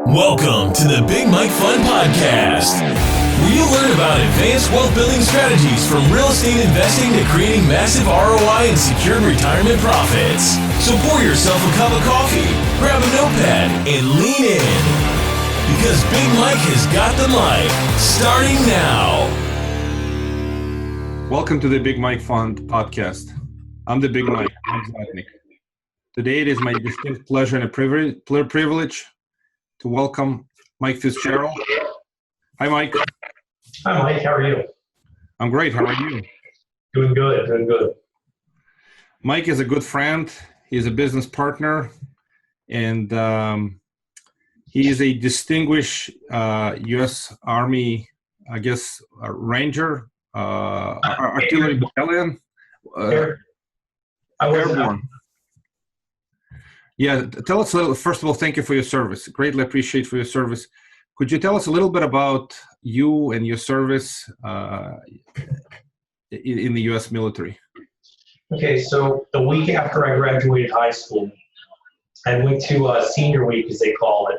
Welcome to the Big Mike Fund Podcast, where you learn about advanced wealth building strategies from real estate investing to creating massive ROI and secured retirement profits. So pour yourself a cup of coffee, grab a notepad, and lean in. Because Big Mike has got the mic, starting now. Welcome to the Big Mike Fund Podcast. I'm the Big Mike. I'm Zlatnik. Today it is my distinct pleasure and a privilege to welcome Mike Fitzgerald. Hi, Mike. Hi, Mike. How are you? I'm great. How are you? Doing good. Mike is a good friend. He's a business partner, and he is a distinguished U.S. Army, Ranger, artillery battalion, airborne. Yeah, tell us a little. First of all, thank you for your service. Greatly appreciate for your service. Could you tell us a little bit about you and your service in the U.S. military? Okay, so the week after I graduated high school, I went to senior week, as they call it,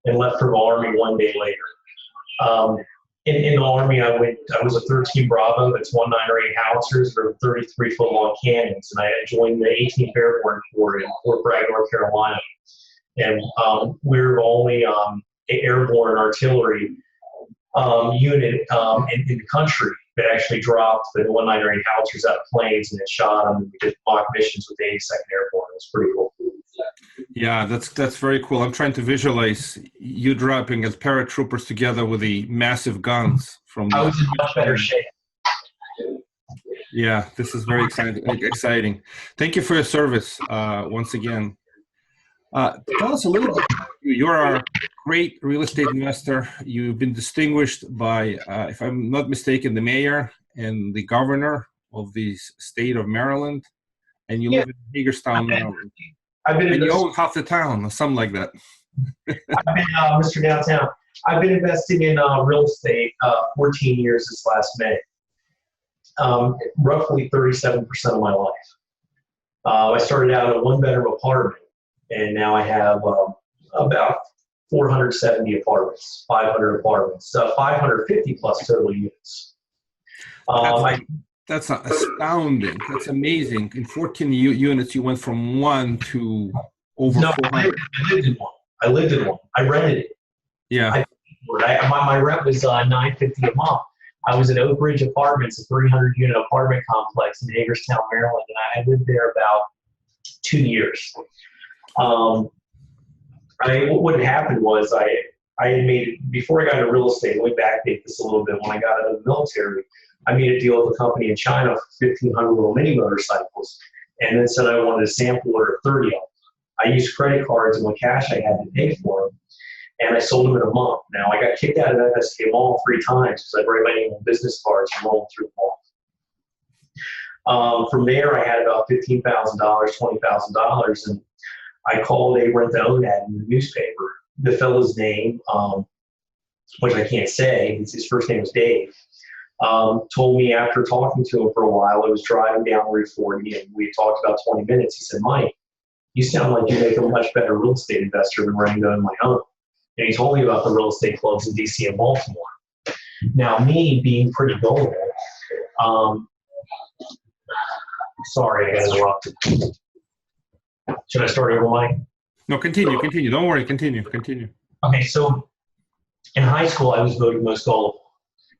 and left for the Army one day later. In the Army, I was a 13 Bravo, that's 198 howitzers or 33-foot long cannons, and I joined the 18th Airborne Corps in Fort Bragg, North Carolina. And we were the only airborne artillery unit in the country that actually dropped the 198 howitzers out of planes and then shot them. And we did mock missions with the 82nd Airborne. It was pretty cool. Yeah, that's very cool. I'm trying to visualize you dropping as paratroopers together with the massive guns from. I was in much better shape. Yeah, this is very exciting. Thank you for your service once again. Tell us a little bit. You're a great real estate investor. You've been distinguished by, if I'm not mistaken, the mayor and the governor of the state of Maryland, and you live in Hagerstown, Maryland. And you own half the town, or something like that. I've been Mr. Downtown. I've been investing in real estate 14 years this last May. Roughly 37% of my life. I started out in a one-bedroom apartment, and now I have about 470 apartments, 500 apartments, 550 plus total units. That's astounding. That's amazing. In 14 units, you went from one to over 400. I lived in one. I rented it. Yeah. My rent was $950 a month. I was in Oak Ridge Apartments, a 300-unit apartment complex in Hagerstown, Maryland, and I lived there about 2 years. What had happened was I had made, before I got into real estate, let me backdate this a little bit. When I got out of the military, I made a deal with a company in China for 1,500 little mini motorcycles, and then said I wanted a sample order of 30 of them. I used credit cards and what cash I had to pay for them, and I sold them in a month. Now, I got kicked out of FSK Mall 3 times because I brought my name on business cards and rolled through the mall. From there, I had about $15,000, $20,000, and I called a rent-to-own ad in the newspaper. The fellow's name, which I can't say, his first name was Dave, told me after talking to him for a while, I was driving down Route 40 and we talked about 20 minutes. He said, "Mike, you sound like you make a much better real estate investor than running to own my own." And he told me about the real estate clubs in DC and Baltimore. Now, me being pretty gullible, sorry, I got interrupted. Should I start over, Mike? No, continue. Don't worry, continue. Okay, so in high school, I was voted most gullible.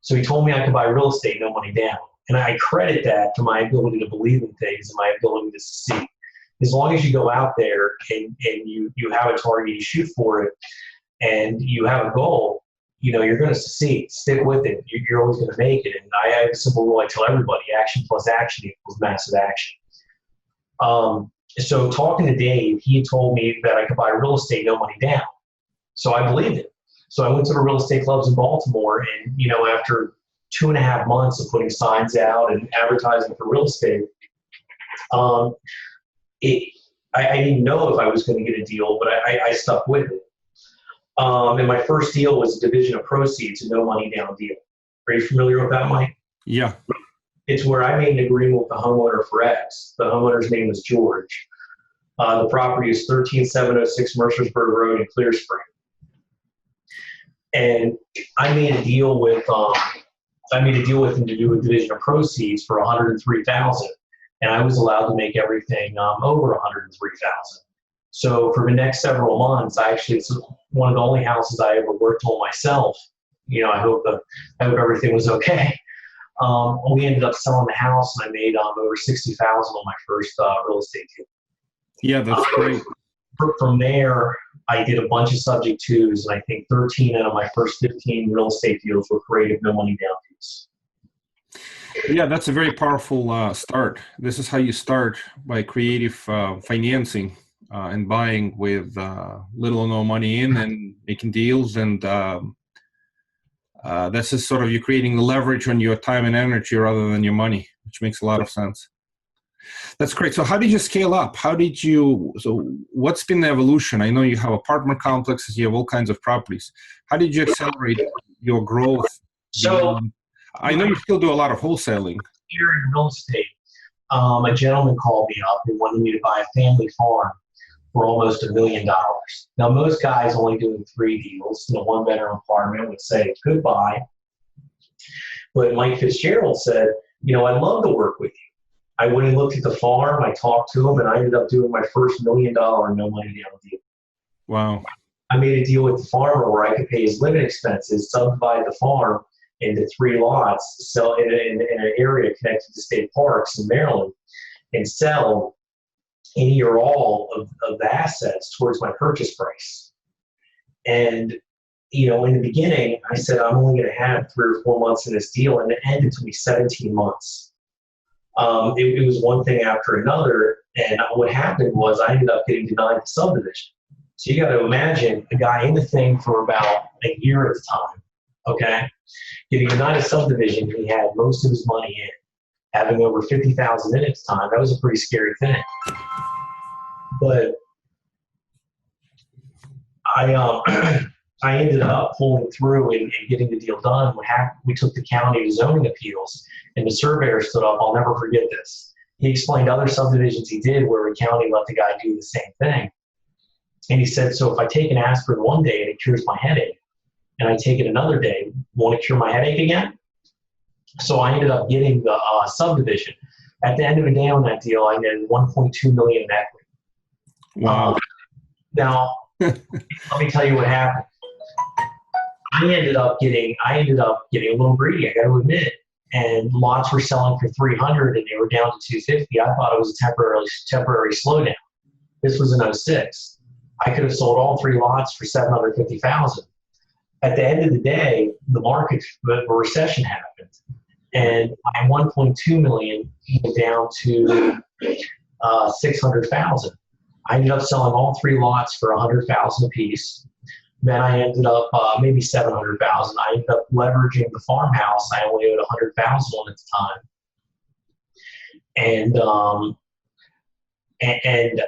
So he told me I could buy real estate, no money down. And I credit that to my ability to believe in things and my ability to succeed. As long as you go out there and you have a target, you shoot for it, and you have a goal, you're going to succeed. Stick with it. You're always going to make it. And I have a simple rule I tell everybody: action plus action equals massive action. So talking to Dave, he told me that I could buy real estate, no money down. So I believed it. So I went to the real estate clubs in Baltimore, and after 2.5 months of putting signs out and advertising for real estate, I didn't know if I was going to get a deal, but I stuck with it. And my first deal was a division of proceeds, a no money down deal. Are you familiar with that, Mike? Yeah. It's where I made an agreement with the homeowner for X. The homeowner's name was George. The property is 13706 Mercersburg Road in Clear Spring. And I made a deal with them to do a division of proceeds for $103,000, and I was allowed to make everything over $103,000. So for the next several months, it's one of the only houses I ever worked on myself. I hope everything was okay. We ended up selling the house, and I made over $60,000 on my first real estate deal. Yeah, that's great. From there, I did a bunch of subject twos, and I think 13 out of my first 15 real estate deals were creative, no money down deals. Yeah, that's a very powerful start. This is how you start, by creative financing and buying with little or no money in and making deals. And this is sort of you creating the leverage on your time and energy rather than your money, which makes a lot of sense. That's great. So how did you scale up? So what's been the evolution? I know you have apartment complexes, you have all kinds of properties. How did you accelerate your growth? So I know you still do a lot of wholesaling. Here in real estate, a gentleman called me up and wanted me to buy a family farm for almost $1 million. Now, most guys only doing 3 deals in a 1-bedroom apartment would say goodbye. But Mike Fitzgerald said, I'd love to work with you. I went and looked at the farm, I talked to him, and I ended up doing my first $1 million no money down deal. Wow. I made a deal with the farmer where I could pay his living expenses, subdivide the farm into 3 lots, sell in an area connected to state parks in Maryland, and sell any or all of the assets towards my purchase price. And, in the beginning, I said, I'm only going to have 3 or 4 months in this deal, and it ended to me 17 months. It was one thing after another, and what happened was I ended up getting denied the subdivision. So you got to imagine a guy in the thing for about a year at the time, okay? Getting denied a subdivision, he had most of his money in. Having over $50,000 in at the time, that was a pretty scary thing. But I ended up pulling through and getting the deal done. We took the county to zoning appeals, and the surveyor stood up. I'll never forget this. He explained other subdivisions he did where the county let the guy do the same thing. And he said, so if I take an aspirin one day and it cures my headache, and I take it another day, won't it cure my headache again? So I ended up getting the subdivision. At the end of the day on that deal, I netted $1.2 million in equity. Wow. Now, let me tell you what happened. I ended up getting a little greedy, I got to admit. And lots were selling for $300 and they were down to $250. I thought it was a temporary slowdown. This was in 2006. I could have sold all 3 lots for $750,000. At the end of the day, the recession happened, and my $1.2 million went down to $600,000. I ended up selling all 3 lots for $100,000 a piece. Then I ended up maybe $700,000. I ended up leveraging the farmhouse. I only owed $100,000 on at the time, and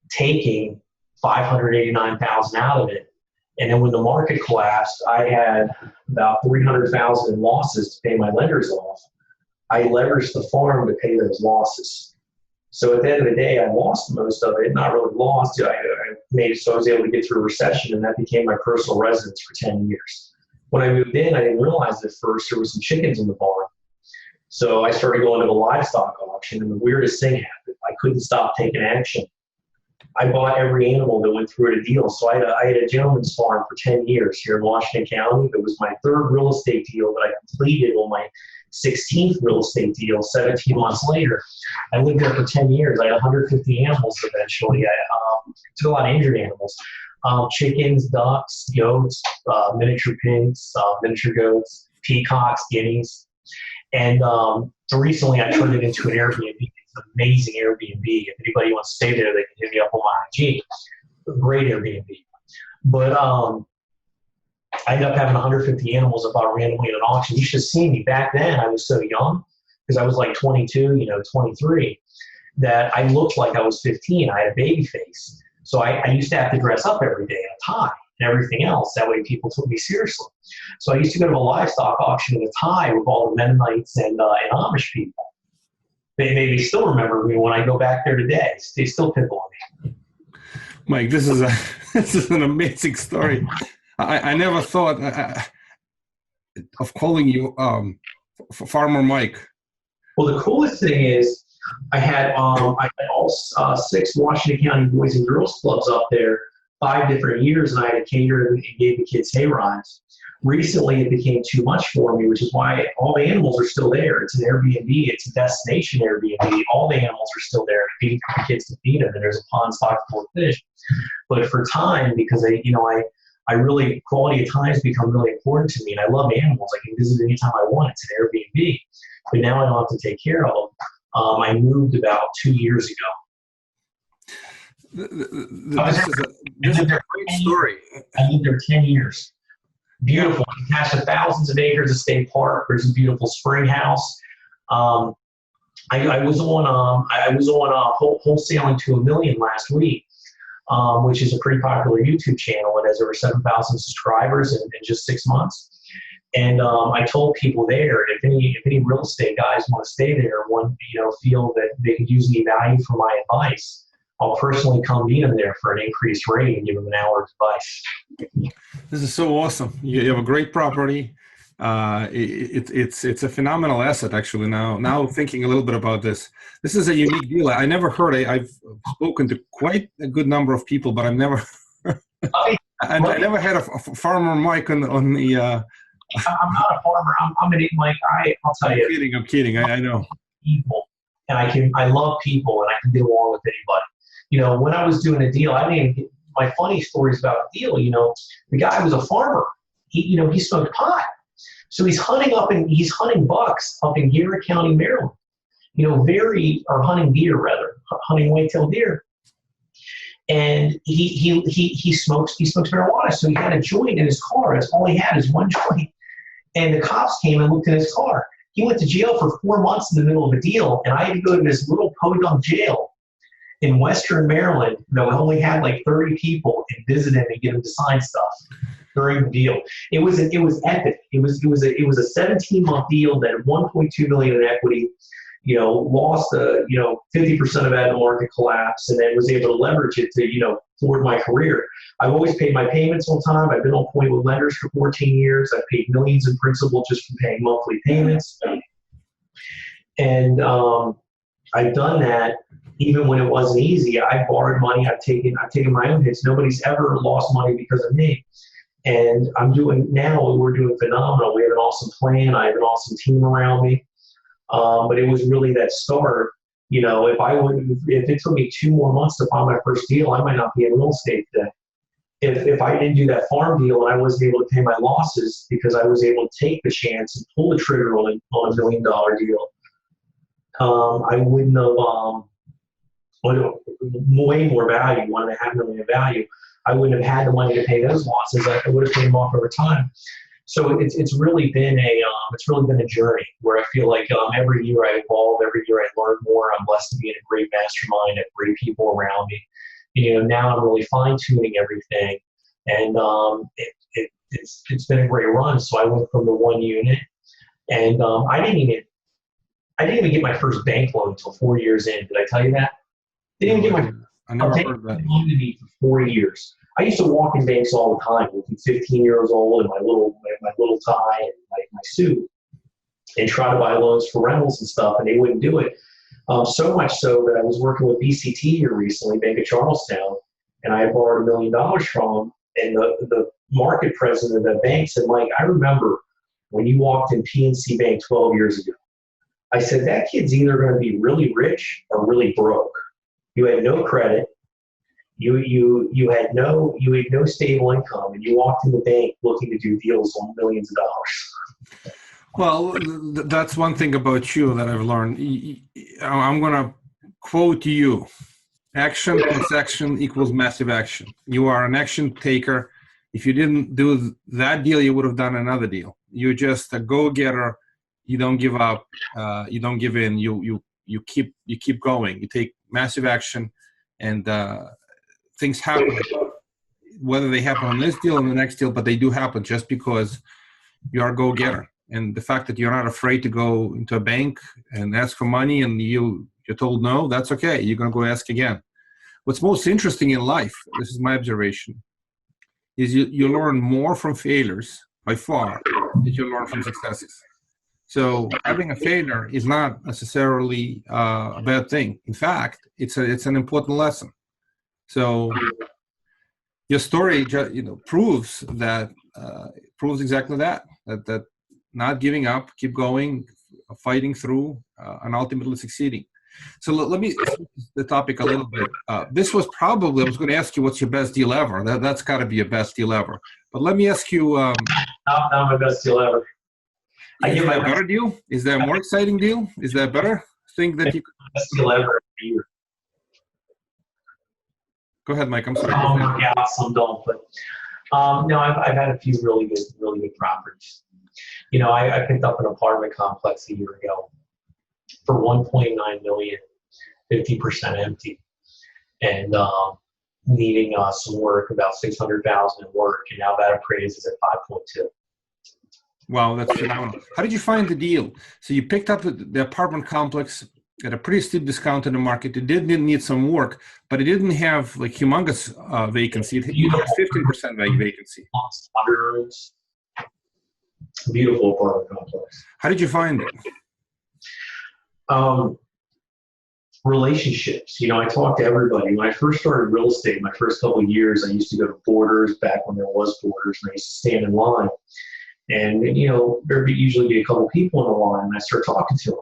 taking $589,000 out of it. And then when the market collapsed, I had about $300,000 in losses to pay my lenders off. I leveraged the farm to pay those losses. So at the end of the day, I lost most of it. Not really lost. I made it so I was able to get through a recession, and that became my personal residence for 10 years. When I moved in, I didn't realize at first there was some chickens in the barn. So I started going to the livestock auction, and the weirdest thing happened. I couldn't stop taking action. I bought every animal that went through at a deal. So I had a gentleman's farm for 10 years here in Washington County. It was my 3rd real estate deal that I completed on my 16th real estate deal 17 months later. I lived there for 10 years. I had 150 animals eventually. I took a lot of injured animals. Chickens, ducks, goats, miniature pigs, miniature goats, peacocks, guineas. And recently I turned it into an Airbnb. It's an amazing Airbnb. If anybody wants to stay there, they can hit me up on my IG. Great Airbnb. But I ended up having 150 animals I bought randomly at an auction. You should have seen me back then. I was so young because I was like 22, 23, that I looked like I was 15. I had a baby face. So I used to have to dress up every day in a tie and everything else. That way people took me seriously. So I used to go to a livestock auction in a tie with all the Mennonites and Amish people. They still remember me when I go back there today. They still pick on me. Mike, this is an amazing story. I never thought of calling you Farmer Mike. Well, the coolest thing is I had all 6 Washington County Boys and Girls Clubs up there, 5 different years, and I had catered and gave the kids hay rides. Recently, it became too much for me, which is why all the animals are still there. It's an Airbnb. It's a destination Airbnb. All the animals are still there. The kids can feed them, and there's a pond stocked full of fish. But for time, because I really, quality of time has become really important to me, and I love animals. I can visit anytime I want. It's an Airbnb. But now I don't have to take care of them. I moved about 2 years ago. This is a great story. I lived there 10 years. Beautiful. Attached to thousands of acres of state park. There's a beautiful spring house. I was on wholesaling to a million last week, which is a pretty popular YouTube channel. It has over 7,000 subscribers in just 6 months. And I told people there, if any real estate guys want to stay there, feel that they could use any value from my advice, I'll personally come meet them there for an increased rate and give them an hour's advice. This is so awesome. You have a great property. It's a phenomenal asset, actually. Now thinking a little bit about this, this is a unique deal. I never heard. I've spoken to quite a good number of people, but I've never. I never had a Farmer Mike on the. I'm not a farmer. I'm an Mike. I'll tell you. I'm kidding. I know. People, and I love people, and I can get along with anybody. When I was doing a deal, my funny stories about the deal. The guy was a farmer. He smoked pot, so he's hunting bucks up in Garrett County, Maryland. Hunting deer rather, hunting white-tailed deer. And he smokes marijuana. So he had a joint in his car. That's all he had is one joint. And the cops came and looked in his car. He went to jail for 4 months in the middle of a deal, and I had to go to this little podunk jail in Western Maryland that only had like 30 people and visit him and get him to sign stuff during the deal. It was epic. It was a 17-month deal that had 1.2 million in equity. Lost 50% of that in the market collapse, and then was able to leverage it to forward my career. I've always paid my payments on time. I've been on point with lenders for 14 years. I've paid millions in principal just from paying monthly payments, and I've done that even when it wasn't easy. I've borrowed money. I've taken my own hits. Nobody's ever lost money because of me. And we're doing phenomenal. We have an awesome plan. I have an awesome team around me. But it was really that start. If it took me 2 more months to find my first deal, I might not be in real estate today. If I didn't do that farm deal and I wasn't able to pay my losses because I was able to take the chance and pull the trigger on a $1 million deal, I wouldn't have way more value, $1.5 million in value. I wouldn't have had the money to pay those losses. I would have paid them off over time. So it's really been a journey where I feel like every year I evolve, every year I learn more. I'm blessed to be in a great mastermind, have great people around me. Now I'm really fine tuning everything, and it's been a great run. So I went from the 1 unit, and I didn't even get my first bank loan until 4 years in. Did I tell you that? Didn't even get I never heard that. Loan to me for 4 years. I used to walk in banks all the time, looking 15 years old in my little tie and my suit, and try to buy loans for rentals and stuff, and they wouldn't do it. So much so that I was working with BCT here recently, Bank of Charlestown, and I had borrowed $1 million from them. And the market president of that bank said, "Mike, I remember when you walked in PNC Bank 12 years ago." I said, "That kid's either going to be really rich or really broke. You had no credit. You had no stable income, and you walked in the bank looking to do deals on millions of dollars." Well, that's one thing about you that I've learned. I'm going to quote you. Action plus action equals massive action. You are an action taker. If you didn't do that deal, you would have done another deal. You're just a go-getter. You don't give up. You don't give in. You keep going. You take massive action, and things happen. Whether they happen on this deal or the next deal, but they do happen just because you are a go-getter. And the fact that you're not afraid to go into a bank and ask for money, and you're told no, that's okay. You're going to go ask again. What's most interesting in life, this is my observation, is you learn more from failures by far than you learn from successes. So having a failure is not necessarily a bad thing. In fact, it's an important lesson. So your story, proves that proves exactly that not giving up, keep going, fighting through, and ultimately succeeding. So let me switch the topic a little bit. This was probably, I was going to ask you what's your best deal ever. That's got to be your best deal ever. But let me ask you. Not my best deal ever. Is there a better deal? Is there a more exciting deal? Is there a better thing that you could? Best deal ever. Go ahead, Mike. I'm sorry. Some work out, some don't. But no, I've had a few really good properties. I picked up an apartment complex a year ago for 1.9 million, 50% empty, and needing some work, about 600,000 in work, and now that appraises at 5.2. Wow, that's phenomenal. How did you find the deal? So you picked up the apartment complex at a pretty steep discount in the market. It did need some work, but it didn't have like humongous vacancy. It had 15% vacancy. Beautiful apartment complex. How did you find it? Relationships. I talked to everybody. When I first started real estate, my first couple of years, I used to go to Borders back when there was Borders, and I used to stand in line. And there'd usually be a couple people in the line, and I start talking to them.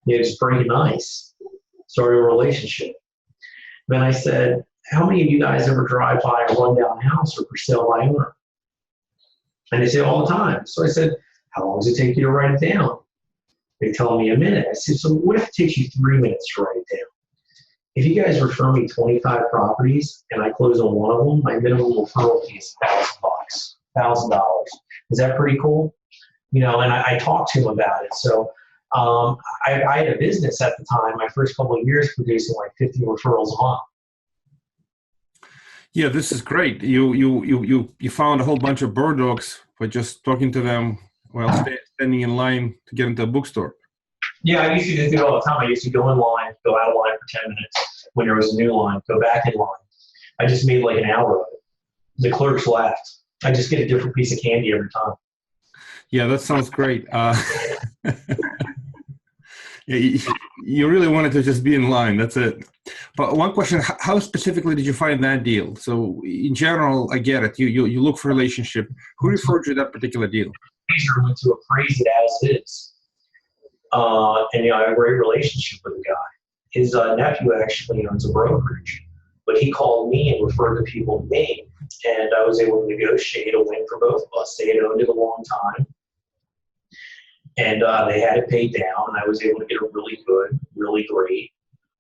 Just breaking ice, started a relationship. Then I said, "How many of you guys ever drive by a rundown house or for sale by owner?" And they say all the time. So I said, "How long does it take you to write it down?" They tell me a minute. I said, "So what if it takes you 3 minutes to write it down? If you guys refer me 25 properties and I close on one of them, my minimum referral fee is $1,000, $1,000. Is that pretty cool?" And I talked to him about it. So I had a business at the time, my first couple of years, producing like 50 referrals a month. Yeah, this is great. You found a whole bunch of bird dogs by just talking to them while standing in line to get into a bookstore. Yeah, I used to just do it all the time. I used to go in line, go out of line for 10 minutes. When there was a new line, go back in line. I just made like an hour of it. The clerks laughed. I just get a different piece of candy every time. Yeah, that sounds great. You really wanted to just be in line. That's it. But one question, how specifically did you find that deal? So in general, I get it. You look for relationship. Who referred you that particular deal? I went to appraise it as is. And I have a great relationship with the guy. His nephew actually owns a brokerage, but he called me and referred the people to me, and I was able to negotiate a win for both of us. They had owned it a long time, and they had it paid down, and I was able to get a really good, really great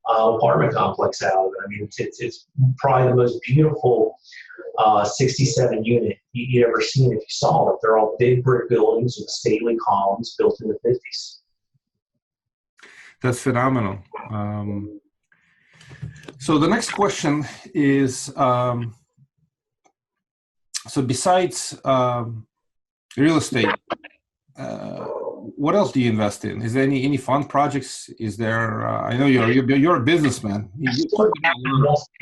apartment complex out of it. I mean, it's probably the most beautiful 67 unit you'd ever seen if you saw it. They're all big brick buildings with stately columns built in the 50s. That's phenomenal. So the next question is, so besides real estate, what else do you invest in? Is there any fun projects? Is there? I know you're a businessman. I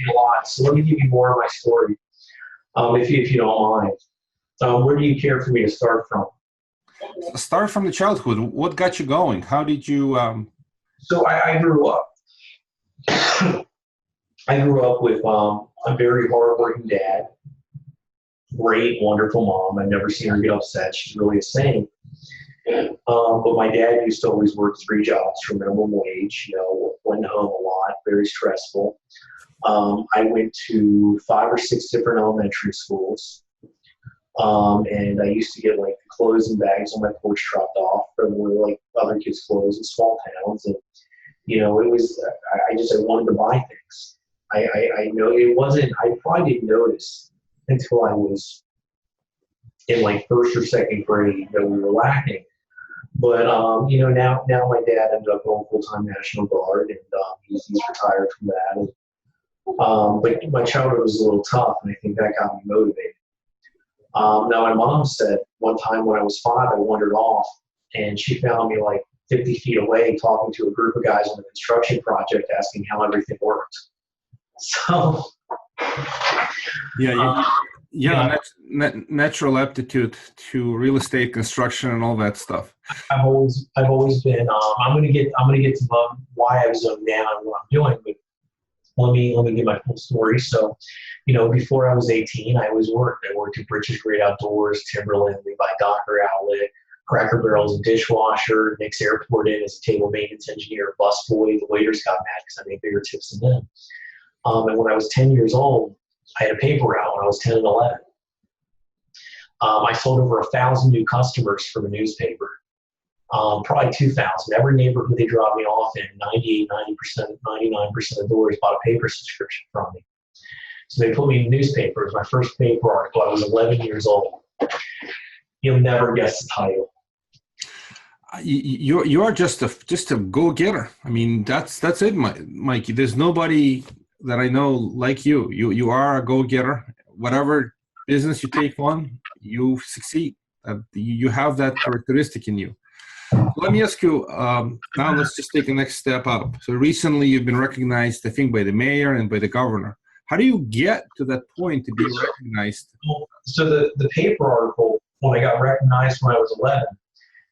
a lot, so let me give you more of my story, if you don't mind. Where do you care for me to start from? Start from the childhood. What got you going? How did you? So I grew up. I grew up with a very hardworking dad. Great, wonderful mom. I've never seen her get upset. She's really a saint. But my dad used to always work 3 jobs for minimum wage, went home a lot, very stressful. I went to 5 or 6 different elementary schools. And I used to get like the clothes and bags on my porch dropped off from like other kids' clothes in small towns. And, it was, I wanted to buy things. I know it wasn't, I probably didn't notice until I was in like 1st or 2nd grade that we were lacking. But, now my dad ended up going full-time National Guard, and he's retired from that. And, but my childhood was a little tough, and I think that got me motivated. Now, my mom said one time when I was 5, I wandered off, and she found me like 50 feet away talking to a group of guys on a construction project asking how everything worked. So, Yeah, natural aptitude to real estate, construction, and all that stuff. I've always been. I'm gonna get to why I was zoned down and what I'm doing, but let me give my full story. So, before I was 18, I always worked. I worked at Bridges Great Outdoors, Timberland, Levi Docker Outlet, Cracker Barrel's a dishwasher, Nick's Airport Inn as a table maintenance engineer, busboy. The waiters got mad because I made bigger tips than them. And when I was 10 years old, I had a paper route when I was 10 and 11. I sold over 1,000 new customers from a newspaper, probably 2,000. Every neighborhood they dropped me off in, 98, 90%, 99% of doors bought a paper subscription from me. So they put me in newspapers. My first paper article, I was 11 years old. You'll never guess the title. You are just a go-getter. I mean, that's it, Mikey. There's nobody that I know like you. You are a go-getter. Whatever business you take on, you succeed. You have that characteristic in you. So let me ask you, now let's just take the next step up. So recently you've been recognized, I think, by the mayor and by the governor. How do you get to that point to be recognized? So the paper article, when I got recognized when I was 11,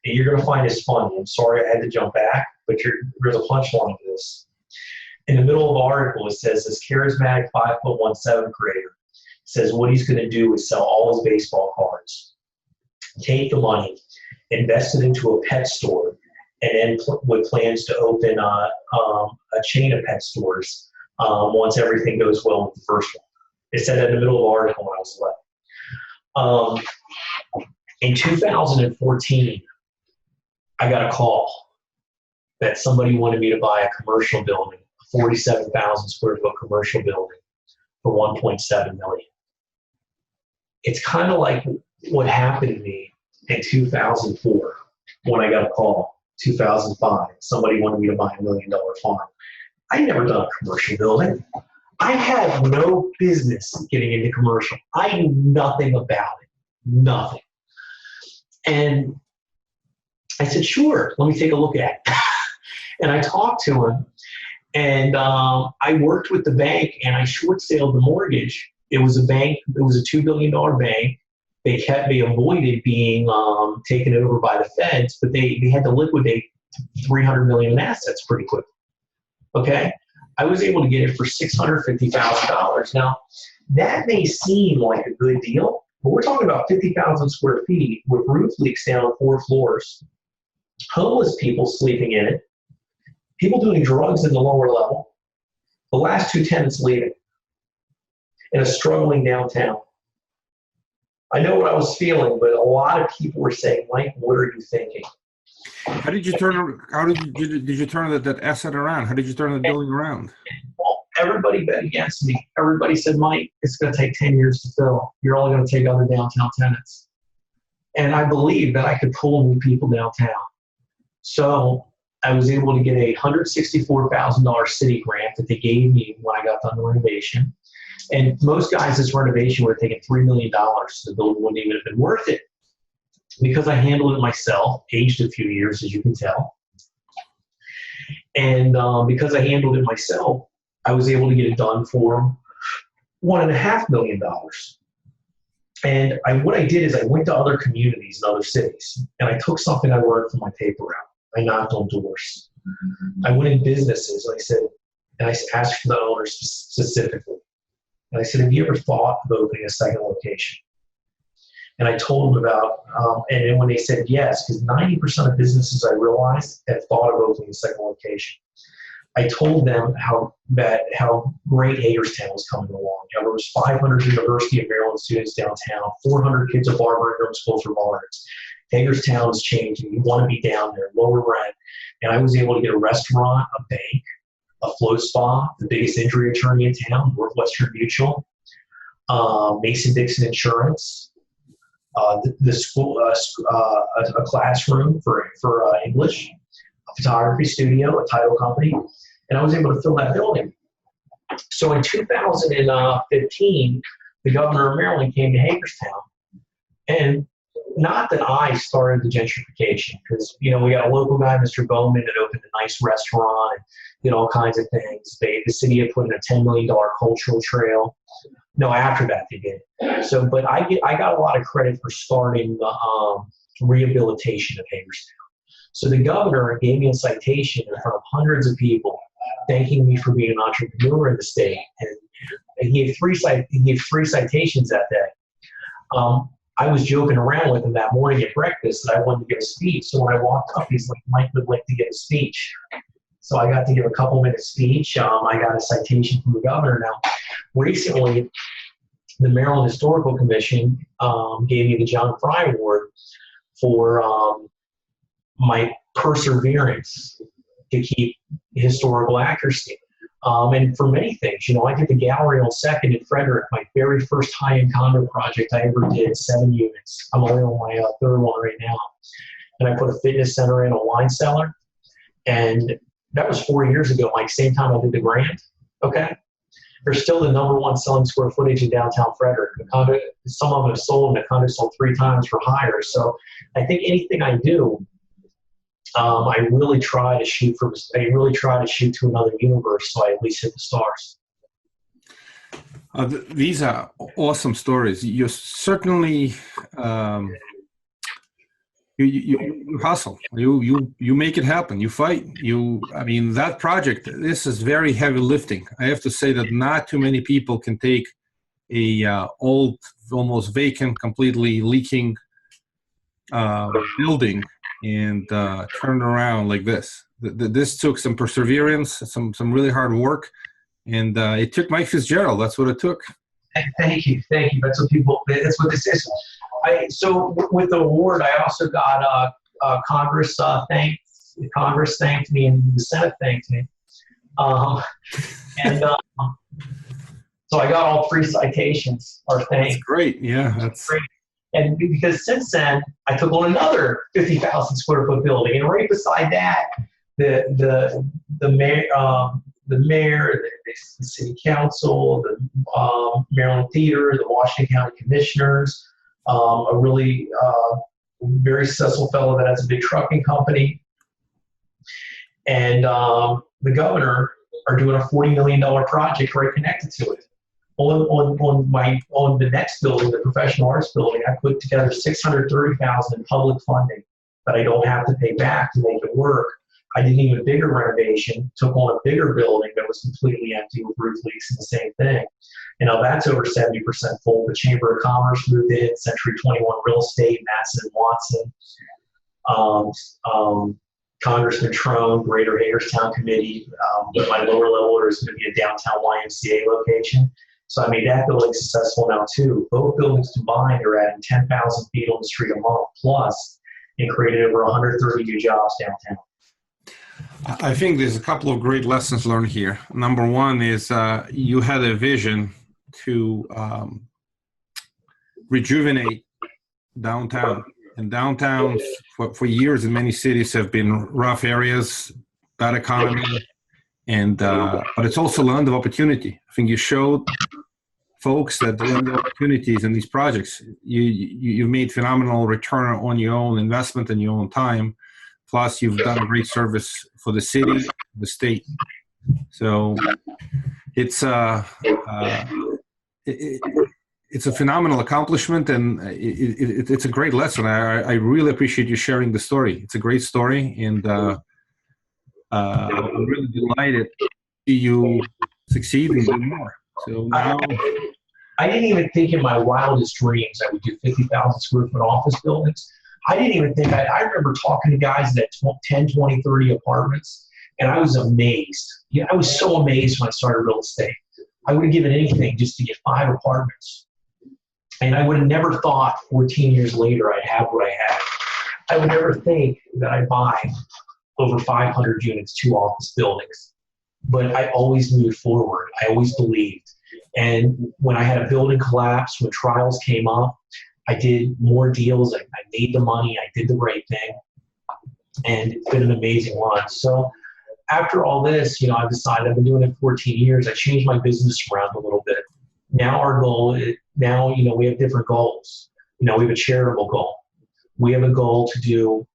and you're going to find this funny. I'm sorry I had to jump back, but there's a punchline to this. In the middle of the article, it says this charismatic 5'1" seventh grader says what he's going to do is sell all his baseball cards, take the money, invest it into a pet store, and then with plans to open a chain of pet stores once everything goes well with the first one. It said that in the middle of the article when I was 11. In 2014, I got a call that somebody wanted me to buy a commercial building, a 47,000 square foot commercial building for $1.7 million. It's kind of like what happened to me in 2004 when I got a call, 2005. Somebody wanted me to buy $1 million farm. I never done a commercial building. I had no business getting into commercial. I knew nothing about it, nothing. And I said, sure, let me take a look at it. And I talked to him, and I worked with the bank, and I short-sailed the mortgage. It was a bank. It was a $2 billion bank. They avoided being taken over by the feds, but they had to liquidate $300 million in assets pretty quickly. Okay, I was able to get it for $650,000. Now, that may seem like a good deal, but we're talking about 50,000 square feet with roof leaks down 4 floors, homeless people sleeping in it, people doing drugs in the lower level, the last 2 tenants leaving, in a struggling downtown. I know what I was feeling, but a lot of people were saying, Mike, what are you thinking? How did you turn? Did you turn that asset around? How did you turn the building around? Well, everybody bet against me. Everybody said, Mike, it's going to take 10 years to fill. You're only going to take other downtown tenants. And I believed that I could pull new people downtown. So I was able to get a $164,000 city grant that they gave me when I got done the renovation. And most guys, this renovation would have taken $3 million. The building wouldn't even have been worth it. Because I handled it myself, aged a few years, as you can tell. And because I handled it myself, I was able to get it done for $1.5 million. And what I did is I went to other communities and other cities, and I took something I learned from my paper route. I knocked on doors. I went in businesses, and I asked for the owners specifically. And I said, have you ever thought of opening a second location? And I told them about, and then when they said yes, because 90% of businesses I realized had thought of opening a second location. I told them how great Hagerstown was coming along. There was 500 University of Maryland students downtown, 400 kids at Barber and Room School for Barnes. Hagerstown is changing. You want to be down there, lower rent. And I was able to get a restaurant, a bank, a float spa, the biggest injury attorney in town, Northwestern Mutual, Mason-Dixon Insurance, the school, a classroom for English, a photography studio, a title company, and I was able to fill that building. So in 2015, the governor of Maryland came to Hagerstown, and not that I started the gentrification, because we got a local guy, Mr. Bowman, that opened a nice restaurant, and did all kinds of things. The city had put in a $10 million cultural trail. No, after that they did. So, but I got a lot of credit for starting the rehabilitation of Hagerstown. So the governor gave me a citation in front of hundreds of people, thanking me for being an entrepreneur in the state, and he gave three citations that day. I was joking around with him that morning at breakfast that I wanted to give a speech. So when I walked up, he's like, Mike would like to give a speech. So I got to give a couple-minute speech. I got a citation from the governor. Now, recently, the Maryland Historical Commission gave me the John Fry Award for my perseverance to keep historical accuracy. And for many things, I did the gallery on 2nd in Frederick, my very first high-end condo project I ever did, 7 units. I'm only on my third one right now. And I put a fitness center in, a wine cellar. And that was 4 years ago, like same time I did the Grand, okay? They're still the #1 selling square footage in downtown Frederick. The condo, some of them have sold, and the condo sold 3 times for higher. So I think anything I do, I really try to shoot to another universe, so I at least hit the stars. These are awesome stories. You certainly you hustle. You make it happen. You fight. That project. This is very heavy lifting. I have to say that not too many people can take a old, almost vacant, completely leaking building and turn it around like this. This took some perseverance, some really hard work, and it took Mike Fitzgerald. That's what it took. Thank you. That's what this is. So with the award, I also got Congress thanked me, and the Senate thanked me. So I got all 3 citations or thanks. That's great. Yeah, that's great. And because since then, I took on another 50,000 square foot building, and right beside that, the mayor, the city council, the Maryland Theater, the Washington County Commissioners, a really very successful fellow that has a big trucking company, and the governor are doing a $40 million project right connected to it. On the next building, the professional arts building, I put together $630,000 in public funding that I don't have to pay back to make it work. I did an even bigger renovation, took on a bigger building that was completely empty with roof leaks and the same thing. And now that's over 70% full. The Chamber of Commerce moved in, Century 21 Real Estate, Matson and Watson, Congressman Trone, Greater Hagerstown Committee. My lower level is going to be a downtown YMCA location. So I made that building successful now too. Both buildings combined are adding 10,000 feet on the street a month plus, and created over 130 new jobs downtown. I think there's a couple of great lessons learned here. Number one is you had a vision to rejuvenate downtown. And downtowns for years in many cities have been rough areas, bad economy, and but it's also land of opportunity. I think you showed folks that the land of opportunities in these projects, you've made phenomenal return on your own investment and your own time. Plus, you've done a great service for the city, the state. So it's a phenomenal accomplishment, and it's a great lesson. I really appreciate you sharing the story. It's a great story, and I'm really delighted to see you succeed and do more. So now, I didn't even think in my wildest dreams I would do 50,000 square foot office buildings. I didn't even think I remember talking to guys that had 10, 20, 30 apartments, and I was amazed. I was so amazed when I started real estate. I would have given anything just to get 5 apartments. And I would have never thought 14 years later I'd have what I had. I would never think that I'd buy over 500 units, 2 office buildings. But I always moved forward. I always believed. And when I had a building collapse, when trials came up, I did more deals. I made the money. I did the right thing. And it's been an amazing run. So after all this, I've decided I've been doing it 14 years. I changed my business around a little bit. Now our goal is, we have different goals. We have a charitable goal. We have a goal to do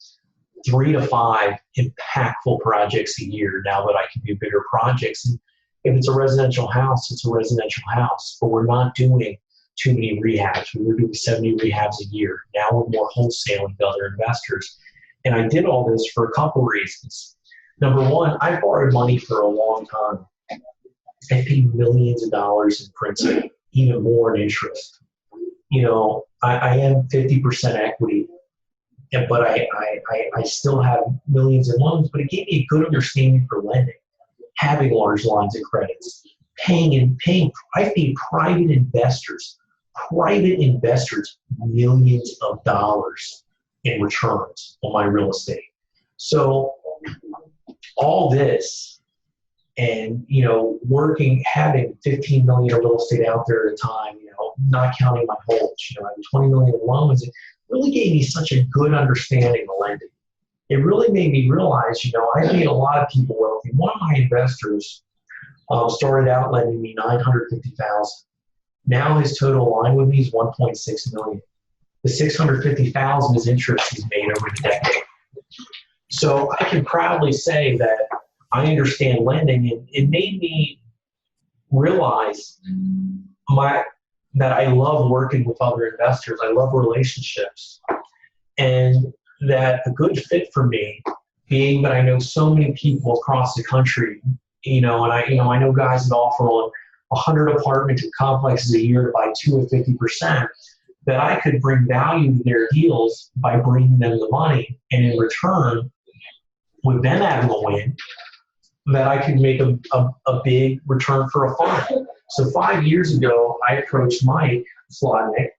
3 to 5 impactful projects a year now that I can do bigger projects. if it's a residential house, it's a residential house, but we're not doing too many rehabs. We were doing 70 rehabs a year. Now we're more wholesaling to other investors. And I did all this for a couple reasons. Number one, I borrowed money for a long time. I paid millions of dollars in principal, even more in interest. I am 50% equity, but I still have millions in loans, but it gave me a good understanding for lending, having large lines of credits, paying. I paid private investors millions of dollars in returns on my real estate. So all this and, having 15 million of real estate out there at a time, not counting my holds, I have 20 million of loans, it really gave me such a good understanding of lending. It really made me realize, I made a lot of people wealthy. One of my investors started out lending me $950,000. Now his total line with me is $1.6 million. The $650,000 is interest he's made over the decade. So I can proudly say that I understand lending, and it made me realize that I love working with other investors. I love relationships, and that a good fit for me, being that I know so many people across the country, and I know guys that offer on 100 apartment complexes a year to buy 2 at 50%, that I could bring value to their deals by bringing them the money, and in return, with them having a win, that I could make a big return for a fund. So 5 years ago, I approached Mike Slotnick,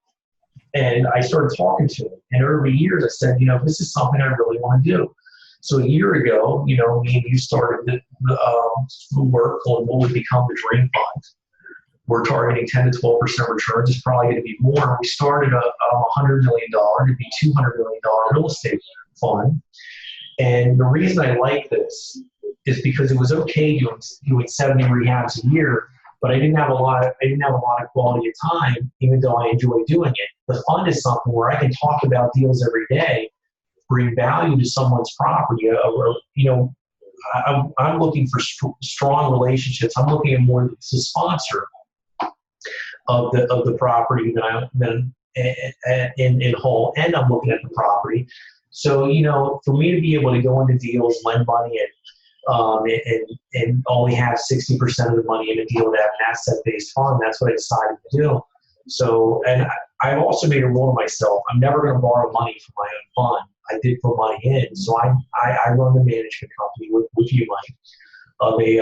and I started talking to him. And over the years, I said, this is something I really want to do. So a year ago, me and you started the work on what would become the Dream Fund. We're targeting 10 to 12% returns. It's probably going to be more. We started a $100 million to be $200 million real estate fund. And the reason I like this is because it was okay doing 70 rehabs a year, but I didn't have a lot of quality of time, even though I enjoy doing it. The fund is something where I can talk about deals every day, bring value to someone's property. I'm looking for strong relationships. I'm looking at more as a sponsor of the property than in whole, and I'm looking at the property. So for me to be able to go into deals, lend money, and only have 60% of the money in a deal to have an asset-based fund, that's what I decided to do. So, and I've also made a rule to myself: I'm never going to borrow money from my own fund. I did put money in, so I run the management company with you, Mike, of a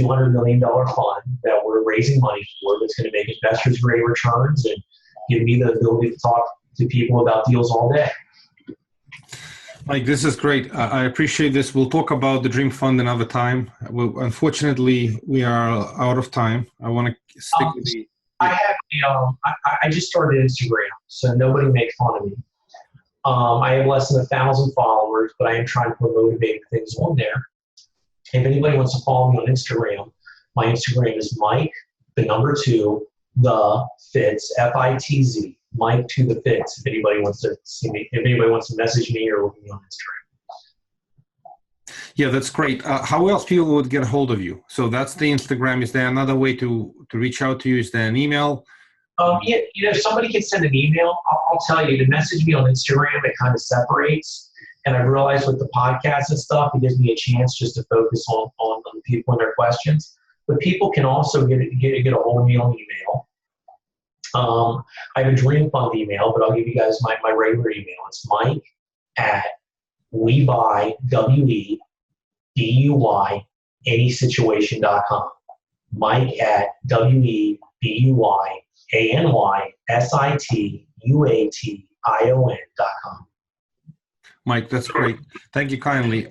$200 million fund that we're raising money for, that's going to make investors great returns and give me the ability to talk to people about deals all day. Mike, this is great. I appreciate this. We'll talk about the Dream Fund another time. Unfortunately, we are out of time. I want to stick with the... I just started Instagram, so nobody make fun of me. I have less than 1,000 followers, but I am trying to put motivating things on there. If anybody wants to follow me on Instagram, my Instagram is Mike, the number 2, the Fitz, F-I-T-Z, Mike to the Fitz. If anybody wants to see me, if anybody wants to message me or look me on Instagram. Yeah, that's great. How else people would get a hold of you? So that's the Instagram. Is there another way to reach out to you? Is there an email? Somebody can send an email. I'll tell you, to message me on Instagram, it kind of separates. And I realized with the podcast and stuff, it gives me a chance just to focus on the people and their questions. But people can also get a hold of me on email. I have a Dream Fund email, but I'll give you guys my regular email. It's Mike at WeBuyAnySituation.com. Mike at WeBuyAnySituation.com. Mike, that's great. Thank you kindly.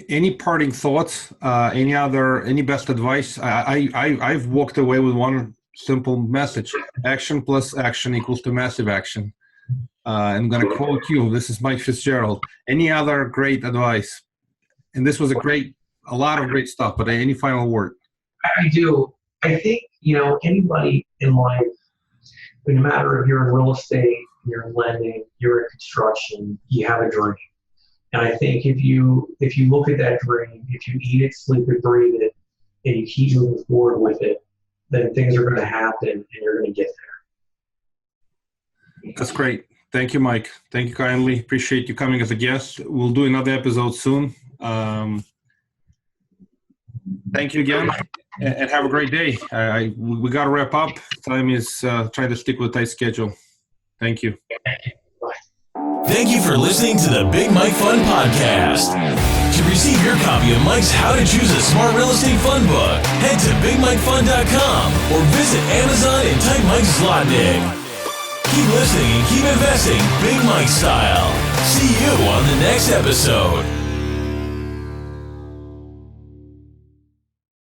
Any parting thoughts? Any best advice? I've walked away with one simple message: action plus action equals to massive action. I'm going to quote you. This is Mike Fitzgerald. Any other great advice? And this was a lot of great stuff, but any final word? I do. I think, anybody in life, no matter if you're in real estate, you're in lending, you're in construction, you have a dream. And I think if you look at that dream, if you eat it, sleep it, breathe it, and you keep moving forward with it, then things are going to happen and you're going to get there. That's great. Thank you, Mike. Thank you kindly. Appreciate you coming as a guest. We'll do another episode soon. Thank you again, and have a great day. We got to wrap up. Time is trying to stick with a tight schedule. Thank you. Thank you for listening to the Big Mike Fund Podcast. To receive your copy of Mike's How to Choose a Smart Real Estate Fund book, head to BigMikeFund.com or visit Amazon and type Mike Zlotnick. Keep listening and keep investing Big Mike style. See you on the next episode.